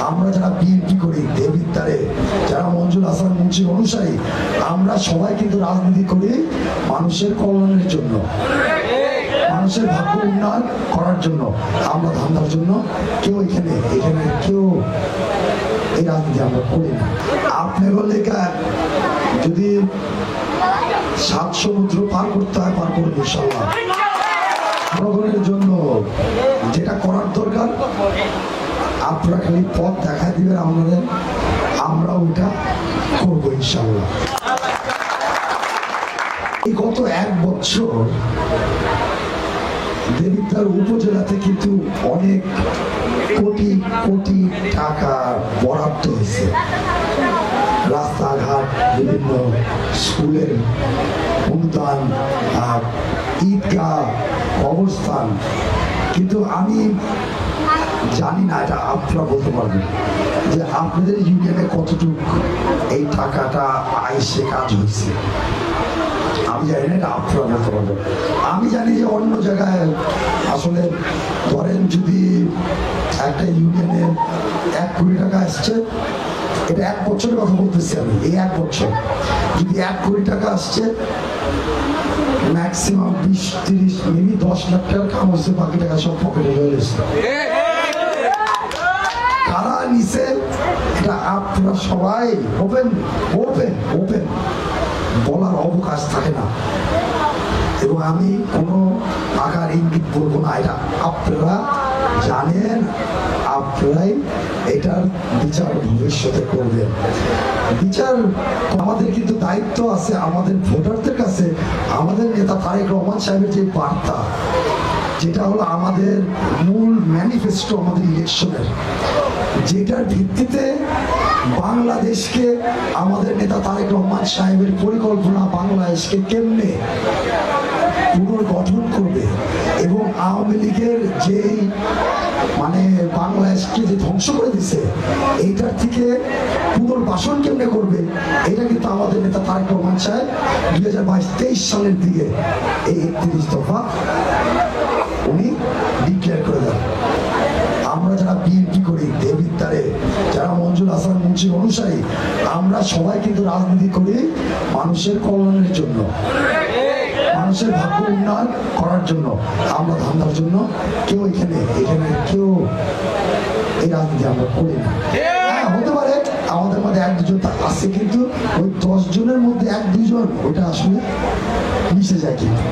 আমরা যারা বিএনপি করি দেবিদ্বারে যারা মঞ্জুর হাসান মুন্সির অনুসারী আমরা সবাই কিন্তু রাজনীতি করি মানুষের কল্যাণের জন্য, মানুষের ভাগ্য উন্নয়ন করার জন্য। আমরা ধান্দার জন্য কেউ এখানে কেউ এই রাজনীতি আমরা করি না। আপনার লেখা যদি 7 সমুদ্র পার করতে হয় পার করবো ইনশাআল্লাহ। জনগণের জন্য যেটা করার দরকার আপনারা খালি পথ দেখা দিবেন আমাদের, আমরা ওটা করবো ইনশাআল্লাহ। এই গত 1 বছর দেবিদ্বার উপজেলাতে কিন্তু অনেক কোটি কোটি টাকা বরাদ্দ হয়েছে, রাস্তাঘাট, বিভিন্ন স্কুলের অনুদান, ঈদগাহ, কবরস্থান। কিন্তু আমি জানি না, এটা আপনারা বলতে পারবেন যে আপনাদের ইউনিয়নে কতটুকু এই টাকাটা আইসে কাজ হয়েছে। আমি জানি না, এটা আপনারা বলতে পারবেন। আমি জানি যে অন্য জায়গায় আসলে ধরেন যদি একটা ইউনিয়নে 1 কোটি টাকা আসছে, এটা 1 বছরের কথা বলতেছি আমি, এই 1 বছর যদি 1 কোটি টাকা আসছে, ম্যাক্সিমাম 20-30 মিনি 10 লাখ টাকার কাম হচ্ছে, বাকি টাকা সব পকেটে হয়ে গেছে। কারা নিছে এটা আপনারা সবাই ওপেন বলার অবকাশ থাকে না, এবং আমি কোনো আকার ইঙ্গিত বলবো না, এটা আপনারা জানেন, আপনারাই এটার বিচার ভবিষ্যতে করবেন। বিচার আমাদের কিন্তু দায়িত্ব আছে আমাদের ভোটারদের কাছে। আমাদের নেতা তারেক রহমান সাহেবের যে বার্তা, যেটা হলো আমাদের মূল ম্যানিফেস্টো আমাদের ইলেকশনের, যেটার ভিত্তিতে বাংলাদেশকে আমাদের নেতা তারেক রহমান সাহেবের পরিকল্পনা বাংলাদেশকে কেমনে পুনর্গঠন করবে এবং আওয়ামী লীগের যে মানে বাংলাদেশকে যে ধ্বংস করে দিছে এইটার থেকে পুনর্বাসন কেমনে করবে, এটা কিন্তু আমাদের নেতা তারেক রহমান সাহেব 2022-23 সালের দিকে এই 31 দফা উনি ডিক্লেয়ার করে দেন। আমরা যারা বিএনপি করি দেবিদ্বারে যারা মঞ্জুর হাসান মুন্সির অনুসারী আমরা সবাই কিন্তু রাজনীতি করি মানুষের কল্যাণের জন্য, মানুষের ভাগ্য উন্নয়ন করার জন্য। আমরা ধান্দার জন্য কেউ এখানে কেউ এই রাজনীতি আমরা করি না। হ্যাঁ, হতে পারে আমাদের মধ্যে 1-2 জন আছে, কিন্তু ওই 10 জনের মধ্যে 1-2 জন ওটা আসলে মিশে যায় কিন্তু।